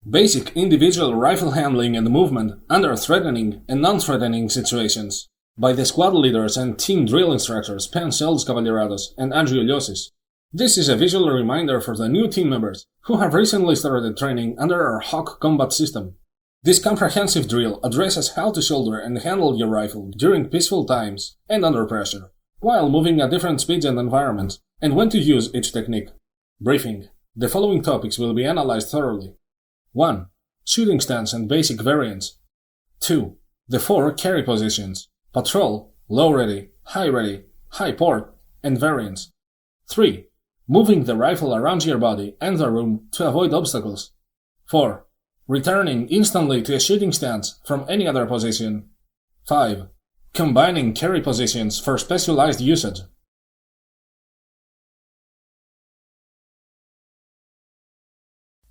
Basic individual rifle handling and movement under threatening and non-threatening situations by the squad leaders and team drill instructors Saltz, Caballeratos, and Liosis. This is a visual reminder for the new team members who have recently started training under our Hawk combat system. This comprehensive drill addresses how to shoulder and handle your rifle during peaceful times and under pressure, while moving at different speeds and environments, and when to use each technique. Briefing. The following topics will be analyzed thoroughly. 1. Shooting stance and basic variants. 2. The 4 carry positions: patrol, low ready, high port, and variants. 3. Moving the rifle around your body and the room to avoid obstacles. 4. Returning instantly to a shooting stance from any other position. 5. Combining carry positions for specialized usage.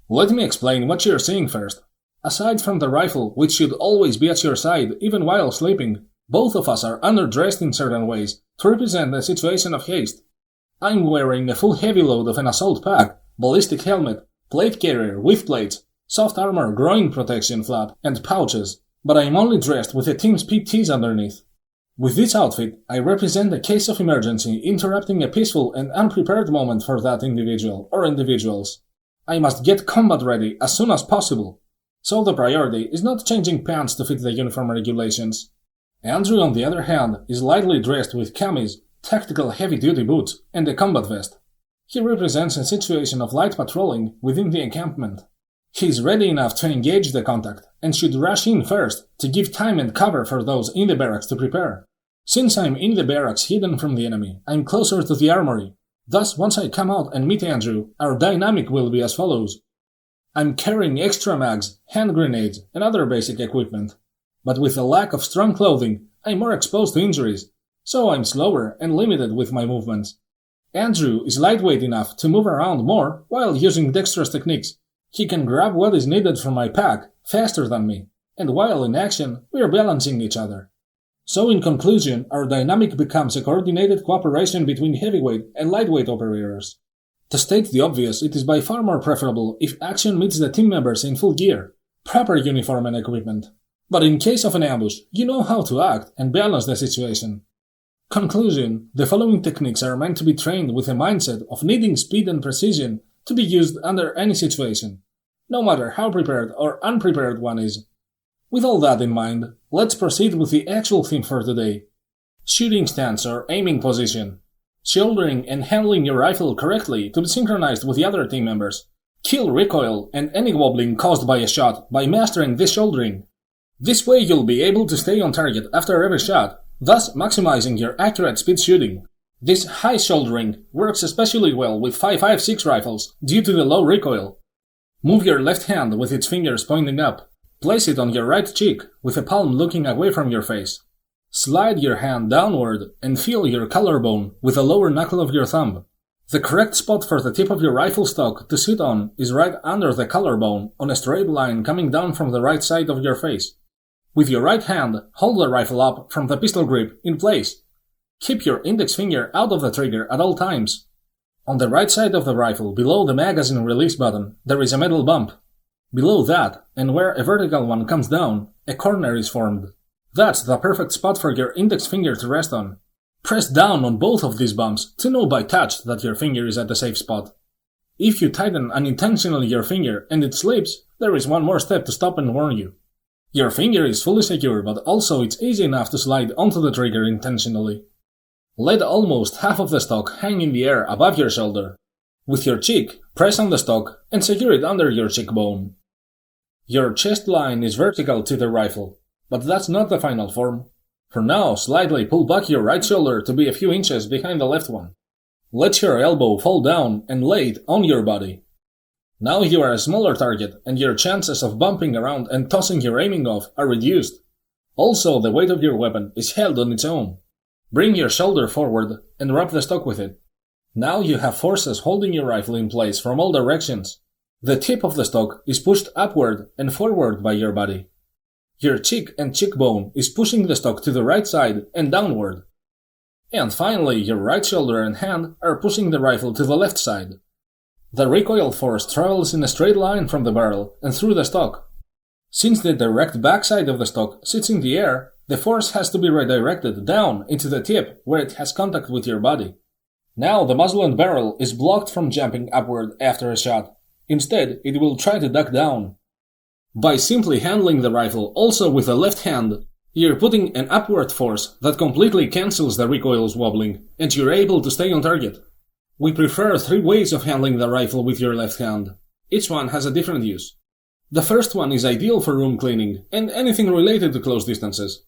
Let me explain what you're seeing first. Aside from the rifle, which should always be at your side even while sleeping, both of us are underdressed in certain ways to represent a situation of haste. I'm wearing a full heavy load of an assault pack, ballistic helmet, plate carrier with plates, soft armor groin protection flap, and pouches, but I'm only dressed with a team's PTs underneath. With this outfit, I represent a case of emergency interrupting a peaceful and unprepared moment for that individual or individuals. I must get combat ready as soon as possible, so the priority is not changing pants to fit the uniform regulations. Andrew, on the other hand, is lightly dressed with camis, tactical heavy-duty boots, and a combat vest. He represents a situation of light patrolling within the encampment. He is ready enough to engage the contact, and should rush in first to give time and cover for those in the barracks to prepare. Since I'm in the barracks hidden from the enemy, I'm closer to the armory. Thus, once I come out and meet Andrew, our dynamic will be as follows. I'm carrying extra mags, hand grenades, and other basic equipment. But with a lack of strong clothing, I'm more exposed to injuries, so I'm slower and limited with my movements. Andrew is lightweight enough to move around more while using dexterous techniques. He can grab what is needed from my pack faster than me, and while in action, we are balancing each other. So in conclusion, our dynamic becomes a coordinated cooperation between heavyweight and lightweight operators. To state the obvious, it is by far more preferable if action meets the team members in full gear, proper uniform and equipment. But in case of an ambush, you know how to act and balance the situation. Conclusion. The following techniques are meant to be trained with a mindset of needing speed and precision to be used under any situation, no matter how prepared or unprepared one is. With all that in mind, let's proceed with the actual theme for today. Shooting stance or aiming position. Shouldering and handling your rifle correctly to be synchronized with the other team members. Kill recoil and any wobbling caused by a shot by mastering this shouldering. This way you'll be able to stay on target after every shot, thus maximizing your accurate speed shooting. This high shouldering works especially well with 5.56 rifles due to the low recoil. Move your left hand with its fingers pointing up. Place it on your right cheek with a palm looking away from your face. Slide your hand downward and feel your collarbone with the lower knuckle of your thumb. The correct spot for the tip of your rifle stock to sit on is right under the collarbone on a straight line coming down from the right side of your face. With your right hand, hold the rifle up from the pistol grip in place. Keep your index finger out of the trigger at all times. On the right side of the rifle, below the magazine release button, there is a metal bump. Below that, and where a vertical one comes down, a corner is formed. That's the perfect spot for your index finger to rest on. Press down on both of these bumps to know by touch that your finger is at the safe spot. If you tighten unintentionally your finger and it slips, there is one more step to stop and warn you. Your finger is fully secure, but also it's easy enough to slide onto the trigger intentionally. Let almost half of the stock hang in the air above your shoulder. With your cheek, press on the stock and secure it under your cheekbone. Your chest line is vertical to the rifle, but that's not the final form. For now, slightly pull back your right shoulder to be a few inches behind the left one. Let your elbow fall down and lay it on your body. Now you are a smaller target and your chances of bumping around and tossing your aiming off are reduced. Also, the weight of your weapon is held on its own. Bring your shoulder forward and wrap the stock with it. Now you have forces holding your rifle in place from all directions. The tip of the stock is pushed upward and forward by your body. Your cheek and cheekbone is pushing the stock to the right side and downward. And finally, your right shoulder and hand are pushing the rifle to the left side. The recoil force travels in a straight line from the barrel and through the stock. Since the direct backside of the stock sits in the air, the force has to be redirected down into the tip where it has contact with your body. Now the muzzle and barrel is blocked from jumping upward after a shot. Instead, it will try to duck down. By simply handling the rifle also with the left hand, you're putting an upward force that completely cancels the recoil's wobbling, and you're able to stay on target. We prefer 3 ways of handling the rifle with your left hand. Each one has a different use. The first one is ideal for room cleaning and anything related to close distances.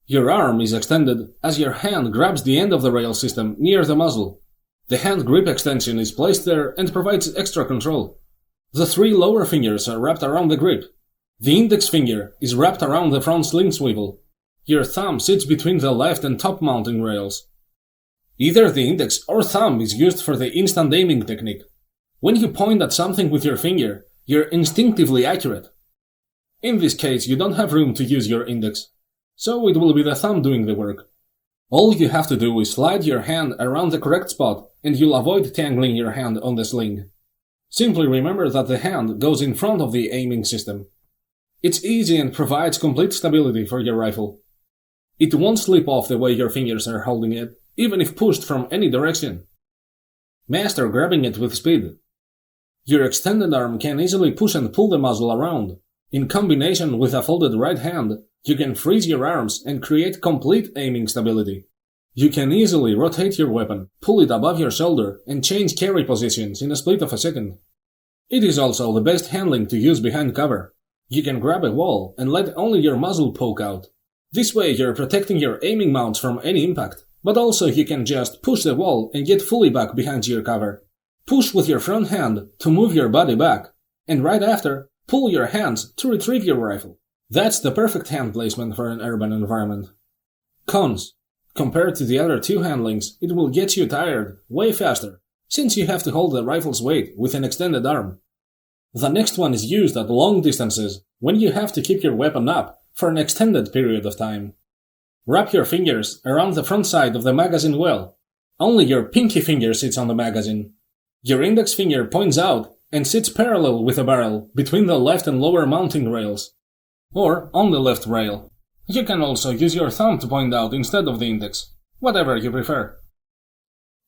Your arm is extended as your hand grabs the end of the rail system near the muzzle. The hand grip extension is placed there and provides extra control. The 3 lower fingers are wrapped around the grip. The index finger is wrapped around the front sling swivel. Your thumb sits between the left and top mounting rails. Either the index or thumb is used for the instant aiming technique. When you point at something with your finger, you're instinctively accurate. In this case, you don't have room to use your index, so it will be the thumb doing the work. All you have to do is slide your hand around the correct spot, and you'll avoid tangling your hand on the sling. Simply remember that the hand goes in front of the aiming system. It's easy and provides complete stability for your rifle. It won't slip off the way your fingers are holding it, even if pushed from any direction. Master grabbing it with speed. Your extended arm can easily push and pull the muzzle around. In combination with a folded right hand, you can freeze your arms and create complete aiming stability. You can easily rotate your weapon, pull it above your shoulder, and change carry positions in a split of a second. It is also the best handling to use behind cover. You can grab a wall and let only your muzzle poke out. This way you're protecting your aiming mounts from any impact, but also you can just push the wall and get fully back behind your cover. Push with your front hand to move your body back, and right after, pull your hands to retrieve your rifle. That's the perfect hand placement for an urban environment. Cons. Compared to the other 2 handlings, it will get you tired way faster, since you have to hold the rifle's weight with an extended arm. The next one is used at long distances, when you have to keep your weapon up for an extended period of time. Wrap your fingers around the front side of the magazine well. Only your pinky finger sits on the magazine. Your index finger points out and sits parallel with the barrel between the left and lower mounting rails, or on the left rail. You can also use your thumb to point out instead of the index, whatever you prefer.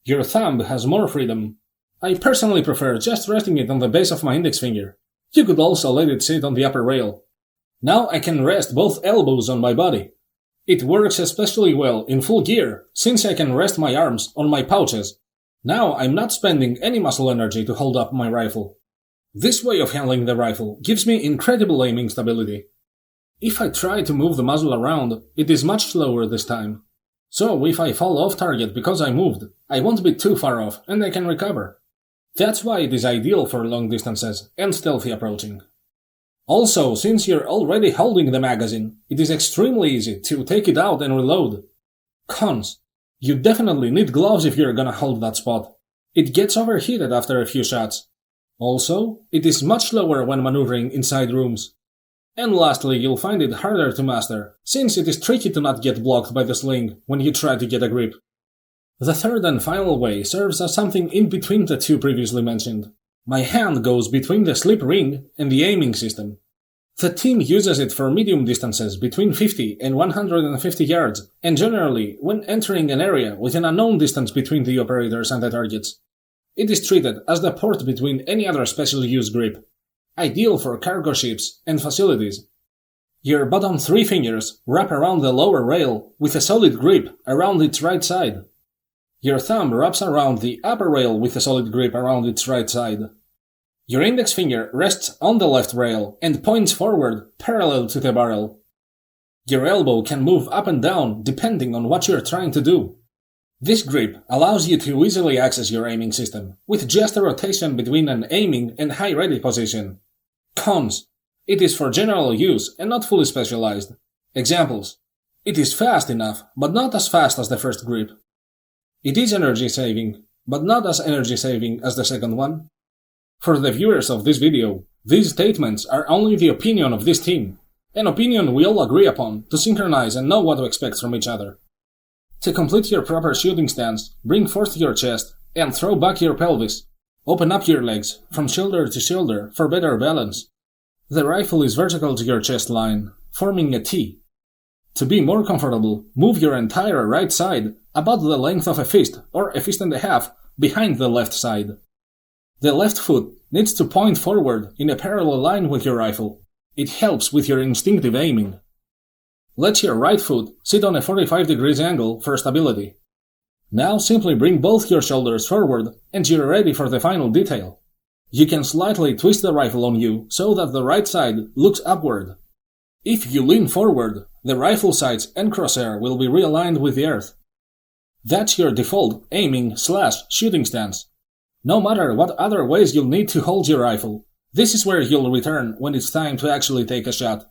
Your thumb has more freedom. I personally prefer just resting it on the base of my index finger. You could also let it sit on the upper rail. Now I can rest both elbows on my body. It works especially well in full gear, since I can rest my arms on my pouches. Now I'm not spending any muscle energy to hold up my rifle. This way of handling the rifle gives me incredible aiming stability. If I try to move the muzzle around, it is much slower this time. So if I fall off target because I moved, I won't be too far off and I can recover. That's why it is ideal for long distances and stealthy approaching. Also, since you're already holding the magazine, it is extremely easy to take it out and reload. Cons. You definitely need gloves if you're gonna hold that spot. It gets overheated after a few shots. Also, it is much slower when maneuvering inside rooms. And lastly, you'll find it harder to master, since it is tricky to not get blocked by the sling when you try to get a grip. The third and final way serves as something in between the 2 previously mentioned. My hand goes between the slip ring and the aiming system. The team uses it for medium distances between 50 and 150 yards, and generally when entering an area with an unknown distance between the operators and the targets. It is treated as the port between any other special use grip, ideal for cargo ships and facilities. Your bottom 3 fingers wrap around the lower rail with a solid grip around its right side. Your thumb wraps around the upper rail with a solid grip around its right side. Your index finger rests on the left rail and points forward parallel to the barrel. Your elbow can move up and down depending on what you're trying to do. This grip allows you to easily access your aiming system, with just a rotation between an aiming and high ready position. Cons. It is for general use and not fully specialized. Examples. It is fast enough, but not as fast as the first grip. It is energy saving, but not as energy saving as the second one. For the viewers of this video, these statements are only the opinion of this team, an opinion we all agree upon to synchronize and know what to expect from each other. To complete your proper shooting stance, bring forth your chest and throw back your pelvis. Open up your legs, from shoulder to shoulder, for better balance. The rifle is vertical to your chest line, forming a T. To be more comfortable, move your entire right side about the length of a fist, or a fist and a half, behind the left side. The left foot needs to point forward in a parallel line with your rifle. It helps with your instinctive aiming. Let your right foot sit on a 45 degrees angle for stability. Now simply bring both your shoulders forward and you're ready for the final detail. You can slightly twist the rifle on you so that the right side looks upward. If you lean forward, the rifle sights and crosshair will be realigned with the earth. That's your default aiming/shooting stance. No matter what other ways you'll need to hold your rifle, this is where you'll return when it's time to actually take a shot.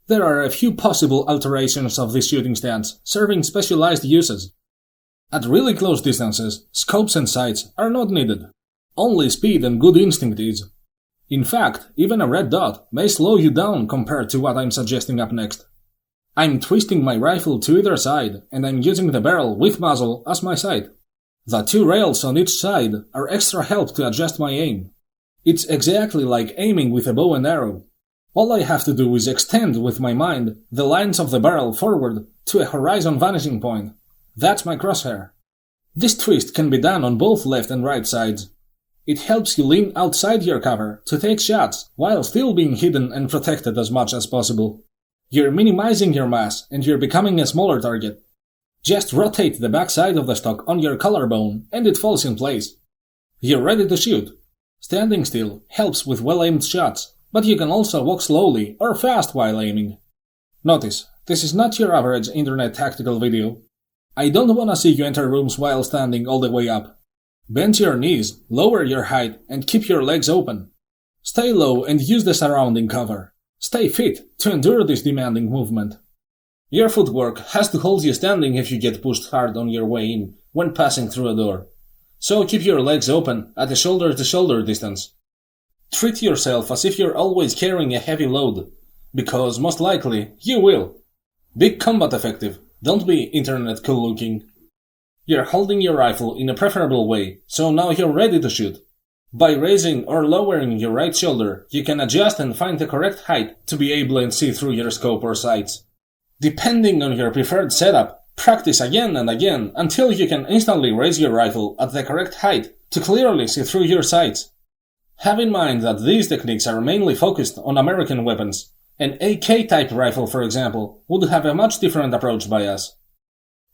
There are a few possible alterations of this shooting stance, serving specialized uses. At really close distances, scopes and sights are not needed. Only speed and good instinct is. In fact, even a red dot may slow you down compared to what I'm suggesting up next. I'm twisting my rifle to either side, and I'm using the barrel with muzzle as my sight. The two rails on each side are extra help to adjust my aim. It's exactly like aiming with a bow and arrow. All I have to do is extend with my mind the lines of the barrel forward to a horizon vanishing point. That's my crosshair. This twist can be done on both left and right sides. It helps you lean outside your cover to take shots while still being hidden and protected as much as possible. You're minimizing your mass and you're becoming a smaller target. Just rotate the back side of the stock on your collarbone and it falls in place. You're ready to shoot. Standing still helps with well-aimed shots, but you can also walk slowly or fast while aiming. Notice, this is not your average internet tactical video. I don't wanna see you enter rooms while standing all the way up. Bend your knees, lower your height, and keep your legs open. Stay low and use the surrounding cover. Stay fit to endure this demanding movement. Your footwork has to hold you standing if you get pushed hard on your way in when passing through a door. So keep your legs open at a shoulder-to-shoulder distance. Treat yourself as if you're always carrying a heavy load, because most likely you will. Be combat effective, don't be internet cool looking. You're holding your rifle in a preferable way, so now you're ready to shoot. By raising or lowering your right shoulder, you can adjust and find the correct height to be able to see through your scope or sights. Depending on your preferred setup, practice again and again until you can instantly raise your rifle at the correct height to clearly see through your sights. Have in mind that these techniques are mainly focused on American weapons. An AK-type rifle, for example, would have a much different approach by us.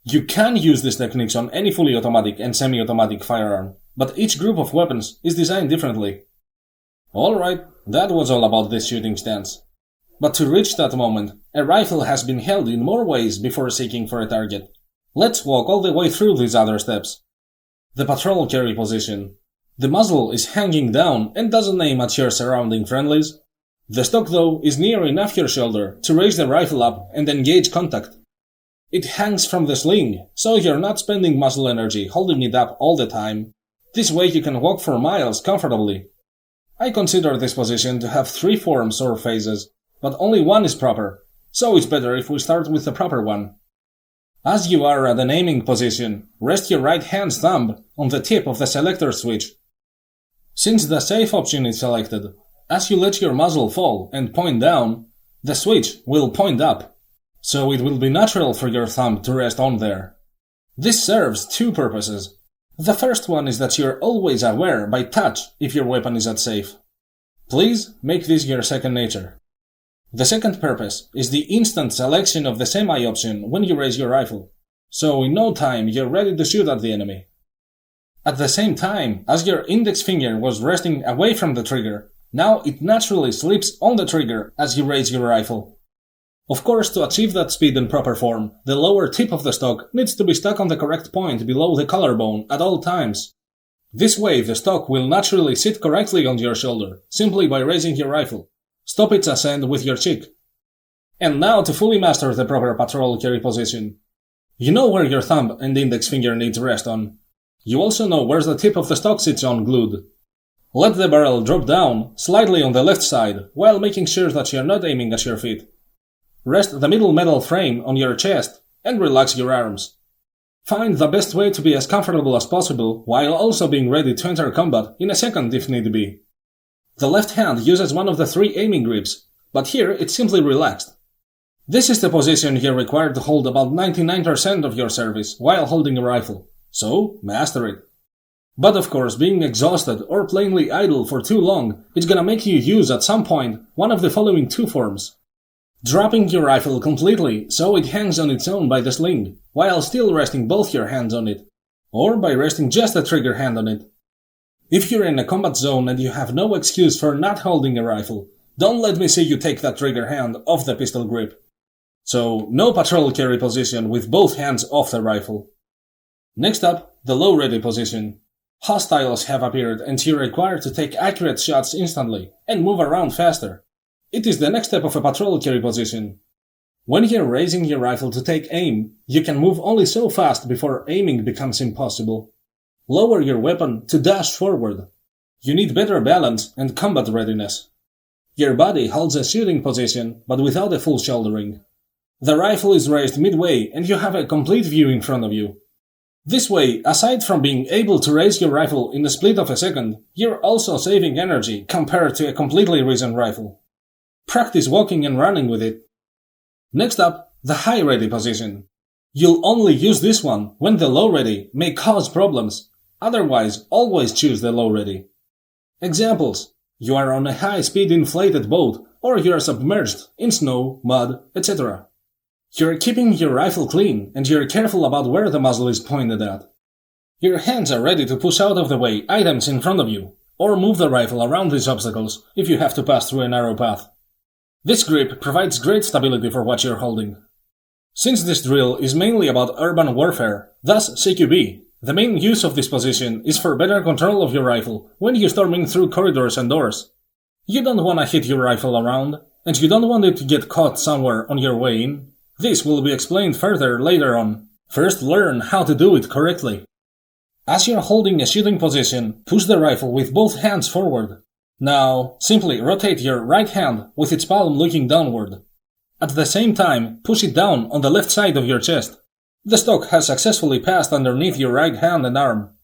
You can use these techniques on any fully automatic and semi-automatic firearm, but each group of weapons is designed differently. Alright, that was all about this shooting stance. But to reach that moment, a rifle has been held in more ways before seeking for a target. Let's walk all the way through these other steps. The patrol carry position. The muzzle is hanging down and doesn't aim at your surrounding friendlies. The stock, though, is near enough your shoulder to raise the rifle up and engage contact. It hangs from the sling, so you're not spending muscle energy holding it up all the time. This way you can walk for miles comfortably. I consider this position to have 3 forms or phases, but only one is proper, so it's better if we start with the proper one. As you are at an aiming position, rest your right hand's thumb on the tip of the selector switch. Since the safe option is selected, as you let your muzzle fall and point down, the switch will point up, so it will be natural for your thumb to rest on there. This serves 2 purposes. The first one is that you're always aware by touch if your weapon is at safe. Please make this your second nature. The second purpose is the instant selection of the semi option when you raise your rifle, so in no time you're ready to shoot at the enemy. At the same time, as your index finger was resting away from the trigger, now it naturally slips on the trigger as you raise your rifle. Of course, to achieve that speed and proper form, the lower tip of the stock needs to be stuck on the correct point below the collarbone at all times. This way, the stock will naturally sit correctly on your shoulder, simply by raising your rifle. Stop its ascent with your cheek. And now to fully master the proper patrol carry position. You know where your thumb and index finger need to rest on. You also know where the tip of the stock sits on glued. Let the barrel drop down slightly on the left side, while making sure that you're not aiming at your feet. Rest the middle metal frame on your chest and relax your arms. Find the best way to be as comfortable as possible while also being ready to enter combat in a second if need be. The left hand uses one of the 3 aiming grips, but here it's simply relaxed. This is the position you're required to hold about 99% of your service while holding a rifle, so master it. But of course, being exhausted or plainly idle for too long is gonna make you use at some point one of the following 2 forms. Dropping your rifle completely so it hangs on its own by the sling, while still resting both your hands on it, or by resting just the trigger hand on it. If you're in a combat zone and you have no excuse for not holding a rifle, don't let me see you take that trigger hand off the pistol grip. So, no patrol carry position with both hands off the rifle. Next up, the low ready position. Hostiles have appeared and you're required to take accurate shots instantly and move around faster. It is the next step of a patrol carry position. When you're raising your rifle to take aim, you can move only so fast before aiming becomes impossible. Lower your weapon to dash forward. You need better balance and combat readiness. Your body holds a shooting position, but without a full shouldering. The rifle is raised midway and you have a complete view in front of you. This way, aside from being able to raise your rifle in the split of a second, you're also saving energy compared to a completely risen rifle. Practice walking and running with it. Next up, the high ready position. You'll only use this one when the low ready may cause problems. Otherwise, always choose the low ready. Examples. You are on a high-speed inflated boat, or you are submerged in snow, mud, etc. You're keeping your rifle clean, and you're careful about where the muzzle is pointed at. Your hands are ready to push out of the way items in front of you, or move the rifle around these obstacles if you have to pass through a narrow path. This grip provides great stability for what you're holding. Since this drill is mainly about urban warfare, thus CQB, the main use of this position is for better control of your rifle when you're storming through corridors and doors. You don't want to hit your rifle around, and you don't want it to get caught somewhere on your way in. This will be explained further later on. First, learn how to do it correctly. As you're holding a shooting position, push the rifle with both hands forward. Now, simply rotate your right hand with its palm looking downward. At the same time, push it down on the left side of your chest. The stock has successfully passed underneath your right hand and arm.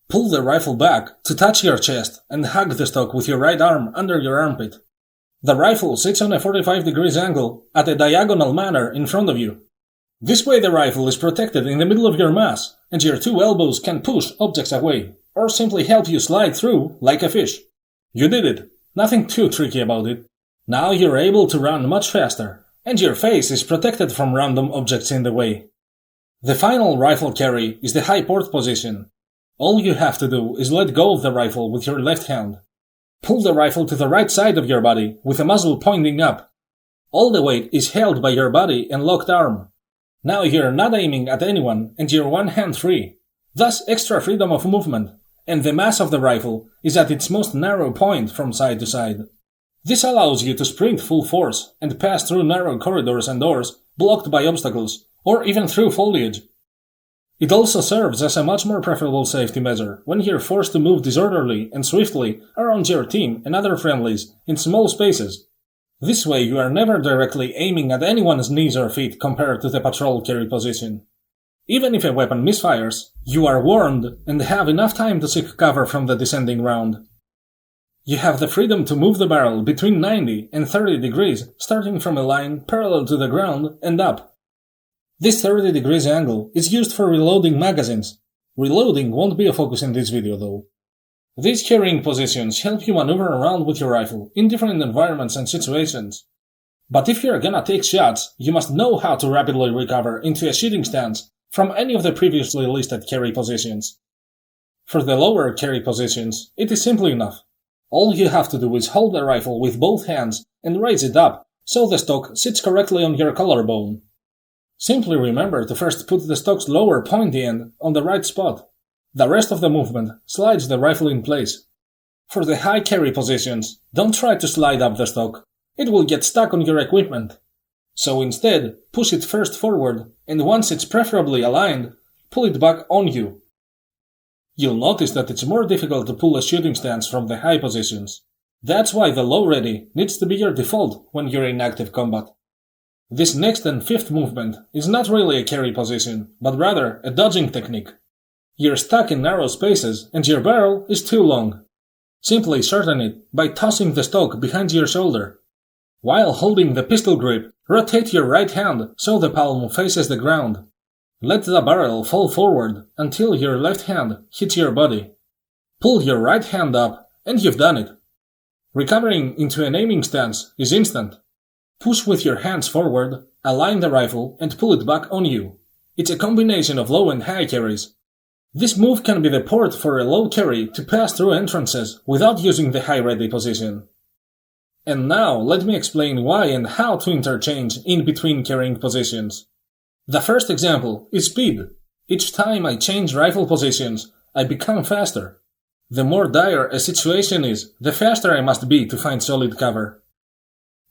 Pull the rifle back to touch your chest and hug the stock with your right arm under your armpit. The rifle sits on a 45 degrees angle at a diagonal manner in front of you. This way the rifle is protected in the middle of your mass, and your 2 elbows can push objects away, or simply help you slide through like a fish. You did it. Nothing too tricky about it. Now you're able to run much faster, and your face is protected from random objects in the way. The final rifle carry is the high port position. All you have to do is let go of the rifle with your left hand. Pull the rifle to the right side of your body with the muzzle pointing up. All the weight is held by your body and locked arm. Now you're not aiming at anyone and you're one hand free. Thus extra freedom of movement, and the mass of the rifle is at its most narrow point from side to side. This allows you to sprint full force and pass through narrow corridors and doors blocked by obstacles, or even through foliage. It also serves as a much more preferable safety measure when you're forced to move disorderly and swiftly around your team and other friendlies in small spaces. This way you are never directly aiming at anyone's knees or feet compared to the patrol carry position. Even if a weapon misfires, you are warned and have enough time to seek cover from the descending round. You have the freedom to move the barrel between 90 and 30 degrees, starting from a line parallel to the ground and up. This 30 degrees angle is used for reloading magazines. Reloading won't be a focus in this video though. These carrying positions help you maneuver around with your rifle in different environments and situations. But if you're gonna take shots, you must know how to rapidly recover into a shooting stance from any of the previously listed carry positions. For the lower carry positions, it is simple enough. All you have to do is hold the rifle with both hands and raise it up so the stock sits correctly on your collarbone. Simply remember to first put the stock's lower pointy end on the right spot. The rest of the movement slides the rifle in place. For the high carry positions, don't try to slide up the stock. It will get stuck on your equipment. So instead, push it first forward, and once it's preferably aligned, pull it back on you. You'll notice that it's more difficult to pull a shooting stance from the high positions. That's why the low ready needs to be your default when you're in active combat. This next and fifth movement is not really a carry position, but rather a dodging technique. You're stuck in narrow spaces and your barrel is too long. Simply shorten it by tossing the stock behind your shoulder. While holding the pistol grip, rotate your right hand so the palm faces the ground. Let the barrel fall forward until your left hand hits your body. Pull your right hand up and you've done it. Recovering into an aiming stance is instant. Push with your hands forward, align the rifle and pull it back on you. It's a combination of low and high carries. This move can be the port for a low carry to pass through entrances without using the high ready position. And now let me explain why and how to interchange in between carrying positions. The first example is speed. Each time I change rifle positions, I become faster. The more dire a situation is, the faster I must be to find solid cover.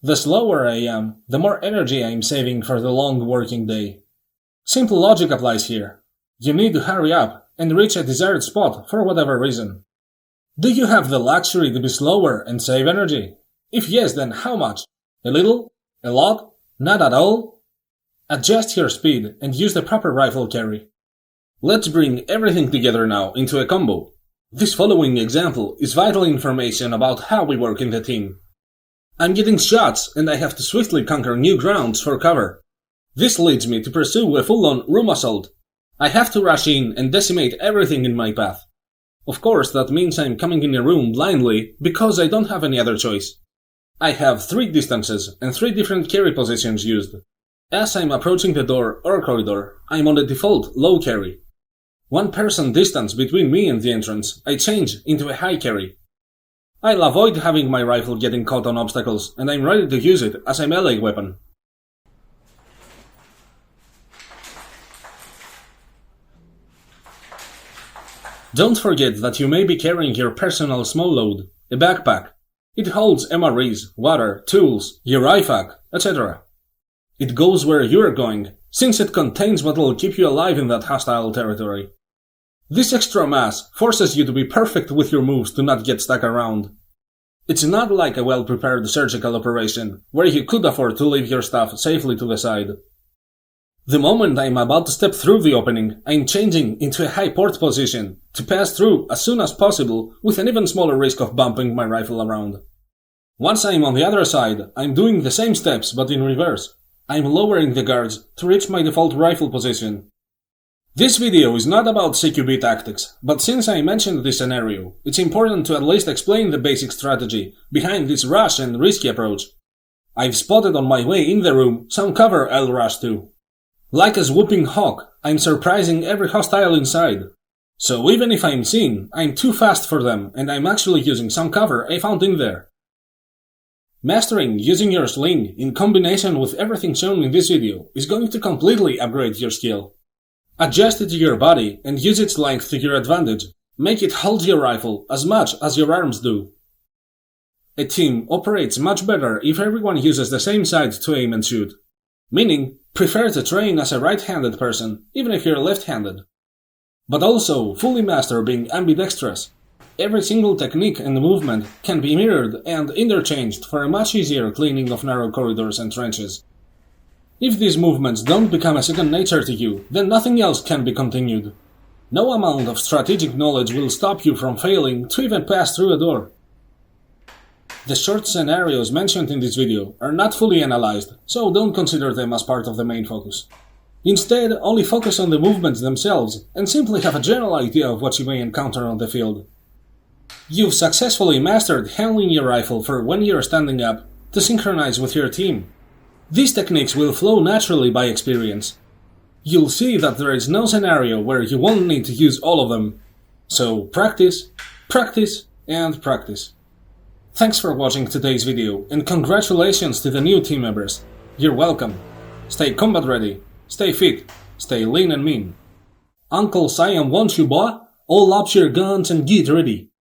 The slower I am, the more energy I am saving for the long working day. Simple logic applies here. You need to hurry up and reach a desired spot for whatever reason. Do you have the luxury to be slower and save energy? If yes, then how much? A little? A lot? Not at all? Adjust your speed and use the proper rifle carry. Let's bring everything together now into a combo. This following example is vital information about how we work in the team. I'm getting shots and I have to swiftly conquer new grounds for cover. This leads me to pursue a full-on room assault. I have to rush in and decimate everything in my path. Of course, that means I'm coming in a room blindly because I don't have any other choice. I have 3 distances and 3 different carry positions used. As I'm approaching the door or corridor, I'm on the default low carry. 1 person distance between me and the entrance, I change into a high carry. I'll avoid having my rifle getting caught on obstacles, and I'm ready to use it as a melee weapon. Don't forget that you may be carrying your personal small load, a backpack. It holds MREs, water, tools, your IFAK, etc. It goes where you're going, since it contains what will keep you alive in that hostile territory. This extra mass forces you to be perfect with your moves to not get stuck around. It's not like a well-prepared surgical operation, where you could afford to leave your stuff safely to the side. The moment I'm about to step through the opening, I'm changing into a high port position to pass through as soon as possible with an even smaller risk of bumping my rifle around. Once I'm on the other side, I'm doing the same steps but in reverse. I'm lowering the guards to reach my default rifle position. This video is not about CQB tactics, but since I mentioned this scenario, it's important to at least explain the basic strategy behind this rush and risky approach. I've spotted on my way in the room some cover I'll rush to. Like a swooping hawk, I'm surprising every hostile inside. So even if I'm seen, I'm too fast for them and I'm actually using some cover I found in there. Mastering using your sling in combination with everything shown in this video is going to completely upgrade your skill. Adjust it to your body and use its length to your advantage. Make it hold your rifle as much as your arms do. A team operates much better if everyone uses the same side to aim and shoot. Meaning, prefer to train as a right-handed person, even if you're left-handed. But also, fully master being ambidextrous. Every single technique and movement can be mirrored and interchanged for a much easier cleaning of narrow corridors and trenches. If these movements don't become a second nature to you, then nothing else can be continued. No amount of strategic knowledge will stop you from failing to even pass through a door. The short scenarios mentioned in this video are not fully analyzed, so don't consider them as part of the main focus. Instead, only focus on the movements themselves and simply have a general idea of what you may encounter on the field. You've successfully mastered handling your rifle for when you're standing up to synchronize with your team. These techniques will flow naturally by experience. You'll see that there is no scenario where you won't need to use all of them. So practice, practice, and practice. Thanks for watching today's video, and congratulations to the new team members. You're welcome. Stay combat ready, stay fit, stay lean and mean. Uncle Siam wants you, boy. All up your guns and get ready.